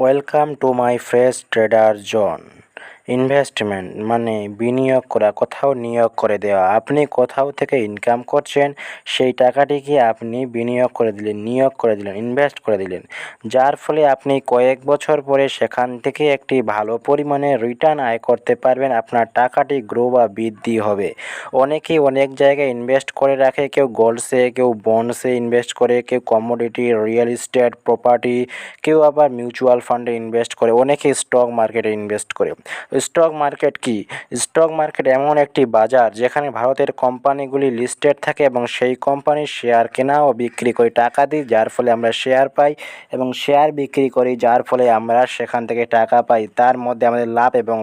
Welcome to my fresh trader zone. Investment মানে বিনিয়োগ করা, কোথাও নিয়োগ করে দেওয়া। আপনি কোথাও থেকে ইনকাম করছেন, সেই টাকাটিকে আপনি বিনিয়োগ করে দিলেন, নিয়োগ করে দিলেন, ইনভেস্ট করে দিলেন, যার ফলে আপনি কয়েক বছর পরে সেখান থেকে একটি ভালো পরিমাণে রিটার্ন আয় করতে পারবেন। আপনার টাকাটি গ্রো বা বৃদ্ধি হবে। অনেকেই অনেক জায়গায় ইনভেস্ট করে রাখে, কেউ গোল্ডসে, কেউ বন্ডসে ইনভেস্ট করে, কেউ কমোডিটি, রিয়েল এস্টেট, প্রপার্টি, কেউ আবার মিউচুয়াল ফান্ডে ইনভেস্ট করে, অনেকে স্টক মার্কেটে ইনভেস্ট করে। স্টক মার্কেট কি? স্টক মার্কেট এমন একটি বাজার যেখানে ভারতের কোম্পানিগুলি লিস্টেড থাকে এবং সেই কোম্পানির শেয়ার কেনা ও বিক্রি করে টাকা দিই, যার ফলে আমরা শেয়ার পাই এবং শেয়ার বিক্রি করি, যার ফলে আমরা সেখান থেকে টাকা পাই। তার মধ্যে আমাদের লাভ এবং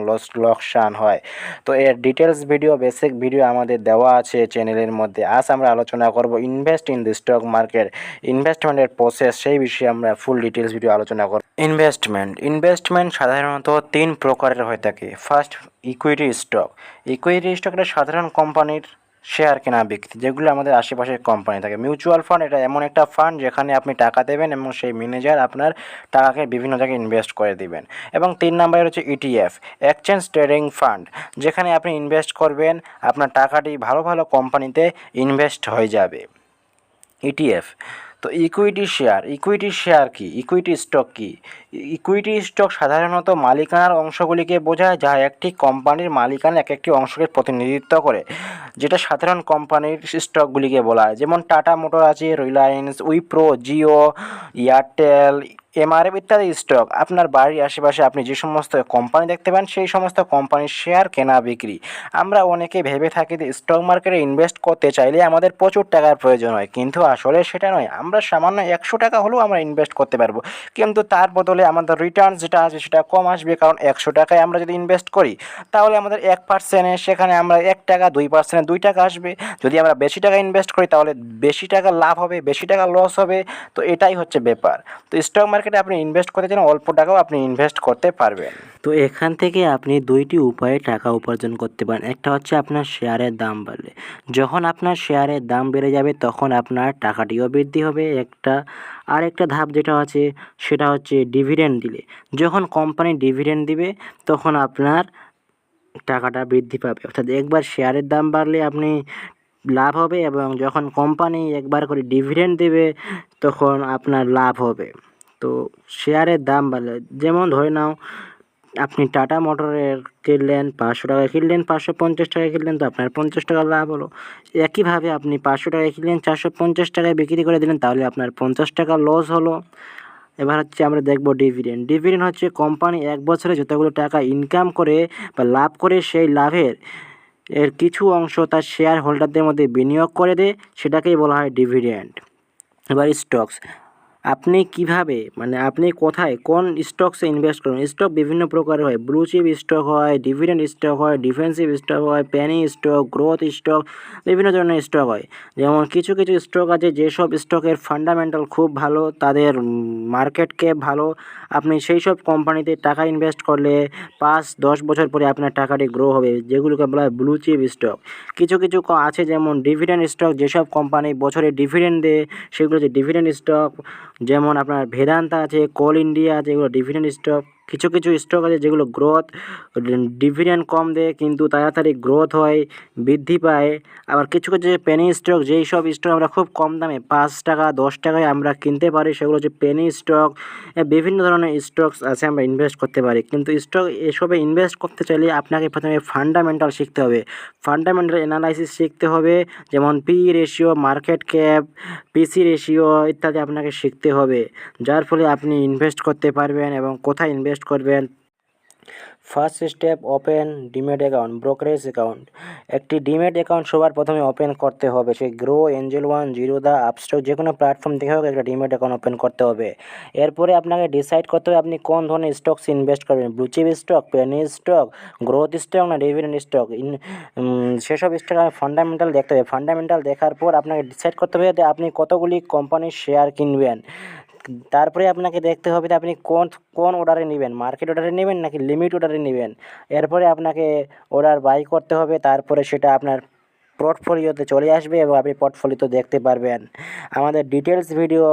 লোকসান হয়। তো এর ডিটেলস ভিডিও, বেসিক ভিডিও আমাদের দেওয়া আছে চ্যানেলের মধ্যে। আজ আমরা আলোচনা করব invest in the stock market, ইনভেস্টমেন্টের প্রসেস, সেই বিষয়ে আমরা ফুল ডিটেলস ভিডিও আলোচনা করব। ইনভেস্টমেন্ট সাধারণত তিন প্রকারের হয়ে থাকে। First, equity stock. Equity stock এটা সাধারণ কোম্পানির শেয়ার কেনা বিক্রি, যেগুলো আমাদের আশেপাশে কোম্পানি থাকে। মিউচুয়াল ফান্ড এটা এমন একটা ফান্ড যেখানে আপনি টাকা দেবেন এবং সেই ম্যানেজার আপনার টাকাকে বিভিন্ন জায়গায় ইনভেস্ট করে দিবেন। এবং তিন নম্বরে হচ্ছে ইটিএফ, এক্সচেঞ্জ ট্রেডিং ফান্ড, যেখানে আপনি ইনভেস্ট করবেন, আপনার টাকাটি ভালো ভালো কোম্পানিতে ইনভেস্ট হয়ে যাবে। ইটিএফ। তো ইকুইটি শেয়ার কি? ইকুইটি স্টক কি? ইকুইটি স্টক সাধারণত মালিকানার অংশগুলিকে বোঝায়, যা একটি কোম্পানির মালিকানার এক একটি অংশকে প্রতিনিধিত্ব করে, যেটা সাধারণ কোম্পানির স্টকগুলিকে বলা হয়। যেমন টাটা মোটর আছে, রিলায়েন্স, উইপ্রো, জিও, এয়ারটেল, এমআরএফ ইত্যাদি স্টক। আপনার বাড়ির আশেপাশে আপনি যে সমস্ত কোম্পানি দেখতে পান, সেই সমস্ত কোম্পানির শেয়ার কেনা বিক্রি। আমরা অনেকে ভেবে থাকি যে স্টক মার্কেটে ইনভেস্ট করতে চাইলে আমাদের প্রচুর টাকার প্রয়োজন হয়, কিন্তু আসলে সেটা নয়। আমরা সামান্য 100 টাকা হলেও আমরা ইনভেস্ট করতে পারবো, কিন্তু তার বদলে আমাদের রিটার্ন যেটা আছে সেটা কম আসবে। কারণ 100 টাকায় আমরা যদি ইনভেস্ট করি, তাহলে আমাদের 1%-এ সেখানে আমরা 1 টাকা, 2%-এ 2 টাকা আসবে। যদি আমরা বেশি টাকা ইনভেস্ট করি, তাহলে বেশি টাকা লাভ হবে, বেশি টাকা লস হবে। তো এটাই হচ্ছে ব্যাপার। তো স্টক মার্কেটে আপনি ইনভেস্ট করতে চান, অল্প টাকাও আপনি ইনভেস্ট করতে পারবেন। তো এখান থেকে আপনি দুইটি উপায়ে টাকা উপার্জন করতে পারেন। একটা হচ্ছে আপনার শেয়ারের দাম বাড়লে, যখন আপনার শেয়ারের দাম বেড়ে যাবে তখন আপনার টাকাটিও বৃদ্ধি হবে। আরেকটা ধাপ যেটা আছে সেটা হচ্ছে ডিভিডেন্ড দিলে, যখন কোম্পানি ডিভিডেন্ড দিবে তখন আপনার টাকাটা বৃদ্ধি পাবে। অর্থাৎ একবার শেয়ারের দাম বাড়লে আপনি লাভ হবে, এবং যখন কোম্পানি একবার করে ডিভিডেন্ড দেবে তখন আপনার লাভ হবে। তো শেয়ারের দাম বাড়লে, যেমন ধরে নাও আপনি টাটা মোটরের কিনলেন 500 টাকায়, কিনলেন 550 টাকায় কিনলেন, তো আপনার 50 টাকা লাভ হলো। একইভাবে আপনি 500 টাকায় কিনলেন, 450 টাকায় বিক্রি করে দিলেন, তাহলে আপনার 50 টাকা লস হলো। এবার হচ্ছে আমরা দেখব ডিভিডেন্ড হচ্ছে কোম্পানি 1 বছরে যতগুলো টাকা ইনকাম করে বা লাভ করে, সেই লাভের কিছু অংশ তার শেয়ার হোল্ডারদের মধ্যে বিনিয়োগ করে দেয়, সেটাকেই বলা হয় ডিভিডেন্ড। এবার স্টকস, আপনি কিভাবে, মানে আপনি কোথায় কোন স্টকসে ইনভেস্ট করুন। স্টক বিভিন্ন প্রকারের হয়। ব্লু চিপ স্টক হয়, ডিভিডেন্ড স্টক হয়, ডিফেন্সিভ স্টক হয়, পেনি স্টক, গ্রোথ স্টক, বিভিন্ন ধরনের স্টক হয়। যেমন কিছু কিছু স্টক আছে যেসব স্টকের ফান্ডামেন্টাল খুব ভালো, তাদের মার্কেট ক্যাপ ভালো। আপনি সেই সব কোম্পানিতে টাকা ইনভেস্ট করলে 5-10 বছর পরে আপনার টাকাটি গ্রো হবে, যেগুলোকে বলা হয় ব্লু চিপ স্টক। কিছু কিছু আছে যেমন ডিভিডেন্ড স্টক, যেসব কোম্পানি বছরে ডিভিডেন্ড দেয় সেগুলো হচ্ছে ডিভিডেন্ড স্টক। যেমন আপনার ভেদান্তা আছে, কোল ইন্ডিয়া আছে, এগুলো ডিভিডেন্ড স্টক। কিছু কিছু স্টক আছে যেগুলো গ্রোথ, ডিভিডেন্ড কম দেয় কিন্তু তাড়াতাড়ি গ্রোথ হয়, বৃদ্ধি পায়। আবার কিছু কিছু পেনি স্টক, যেই সব স্টক আমরা খুব কম দামে 5 টাকা 10 টাকায় আমরা কিনতে পারি, সেগুলো হচ্ছে পেনি স্টক। বিভিন্ন ধরনের স্টকস আছে আমরা ইনভেস্ট করতে পারি, কিন্তু এসবে ইনভেস্ট করতে চাইলে আপনাকে প্রথমে ফান্ডামেন্টাল শিখতে হবে, ফান্ডামেন্টাল অ্যানালাইসিস শিখতে হবে। যেমন পি রেশিও, মার্কেট ক্যাপ, পিসি রেশিও ইত্যাদি আপনাকে শিখতে হবে, যার ফলে আপনি ইনভেস্ট করতে পারবেন এবং কোথায় ইনভেস্ট করবেন। First step, open demat account, brokerage account. একটি ডিম্যাট অ্যাকাউন্ট সবার প্রথমে ওপেন করতে হবে। সে grow, Angel one, Zerodha, Upstox, যে কোনো প্ল্যাটফর্ম থেকে হোক একটা ডিম্যাট অ্যাকাউন্ট ওপেন করতে হবে। এরপরে আপনাকে ডিসাইড করতে হবে আপনি কোন ধরনের স্টকস ইনভেস্ট করবেন, blue chip stock, penny stock, growth stock না ডিভিডেন্ড স্টক। সেসব স্টক ফান্ডামেন্টাল দেখতে হবে। ফান্ডামেন্টাল দেখার পর আপনাকে ডিসাইড করতে হবে যে আপনি কতগুলি কোম্পানির শেয়ার কিনবেন। তারপরে আপনাকে দেখতে হবে যে আপনি কোন কোন অর্ডারে নেবেন, মার্কেট অর্ডারে নেবেন নাকি লিমিট অর্ডারে নেবেন। এরপরে আপনাকে অর্ডার বাই করতে হবে, তারপরে সেটা আপনার পোর্টফোলিওতে চলে আসবে এবং আপনি পোর্টফোলিওতে দেখতে পারবেন। আমাদের ডিটেলস ভিডিও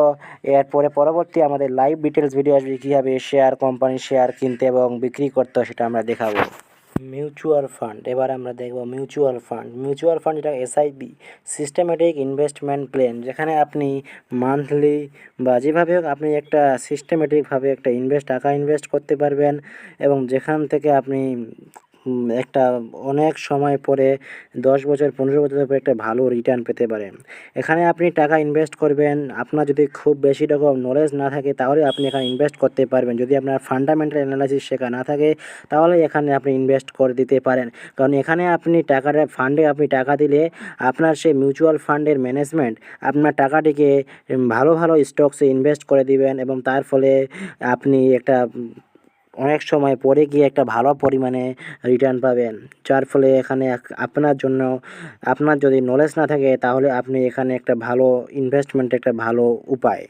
এরপরে পরবর্তী আমাদের লাইভ ডিটেলস ভিডিও আসবে, কীভাবে শেয়ার কোম্পানির শেয়ার কিনতে এবং বিক্রি করতে হয় সেটা আমরা দেখাবো। মিউচুয়াল ফান্ড, এবার আমরা দেখব মিউচুয়াল ফান্ড। মিউচুয়াল ফান্ড যেটা এসআইপি, সিস্টেমেটিক ইনভেস্টমেন্ট প্ল্যান, যেখানে আপনি মান্থলি বা যেভাবে হোক আপনি একটা সিস্টেমেটিকভাবে একটা টাকা ইনভেস্ট করতে পারবেন এবং যেখান থেকে আপনি একটা অনেক সময় পরে 10 বছর 15 বছর পরে একটা ভালো রিটার্ন পেতে পারেন। এখানে আপনি টাকা ইনভেস্ট করবেন, আপনার যদি খুব বেশি রকম নলেজ না থাকে তাহলে আপনি এখানে ইনভেস্ট করতে পারবেন। যদি আপনার ফান্ডামেন্টাল অ্যানালাইসিস শেখা না থাকে তাহলে এখানে আপনি ইনভেস্ট করে দিতে পারেন। কারণ এখানে আপনি টাকাটা ফান্ডে আপনি টাকা দিলে আপনার সেই মিউচুয়াল ফান্ডের ম্যানেজমেন্ট আপনার টাকাটিকে ভালো ভালো স্টকসে ইনভেস্ট করে দিবেন এবং তার ফলে আপনি একটা অনেক সময় পরে গিয়ে একটা ভালো পরিমাণে রিটার্ন পাবেন। যার ফলে এখানে আপনার জন্য, আপনার যদি নলেজ না থাকে তাহলে আপনি এখানে একটা ভালো ইনভেস্টমেন্ট, একটা ভালো উপায়।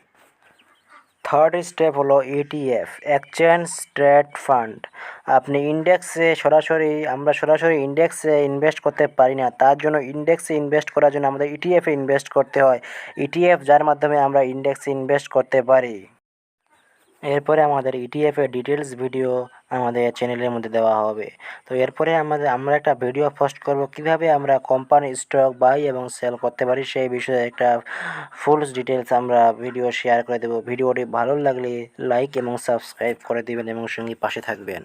থার্ড স্টেপ হলো ইটিএফ, এক্সচেঞ্জ ট্রেড ফান্ড। আপনি আমরা সরাসরি ইন্ডেক্সে ইনভেস্ট করতে পারি না, তার জন্য ইন্ডেক্সে ইনভেস্ট করার জন্য আমাদের ইটিএফে ইনভেস্ট করতে হয়। ইটিএফ যার মাধ্যমে আমরা ইন্ডেক্সে ইনভেস্ট করতে পারি। এরপরে আমাদের ইটিএফের ডিটেলস ভিডিও আমাদের চ্যানেলের মধ্যে দেওয়া হবে। তো এরপরে আমরা একটা ভিডিও পোস্ট করব কীভাবে আমরা কোম্পানির স্টক বাই এবং সেল করতে পারি, সেই বিষয়ে একটা ফুল ডিটেলস আমরা ভিডিও শেয়ার করে দেবো। ভিডিওটি ভালো লাগলে লাইক এবং সাবস্ক্রাইব করে দেবেন এবং সঙ্গে পাশে থাকবেন।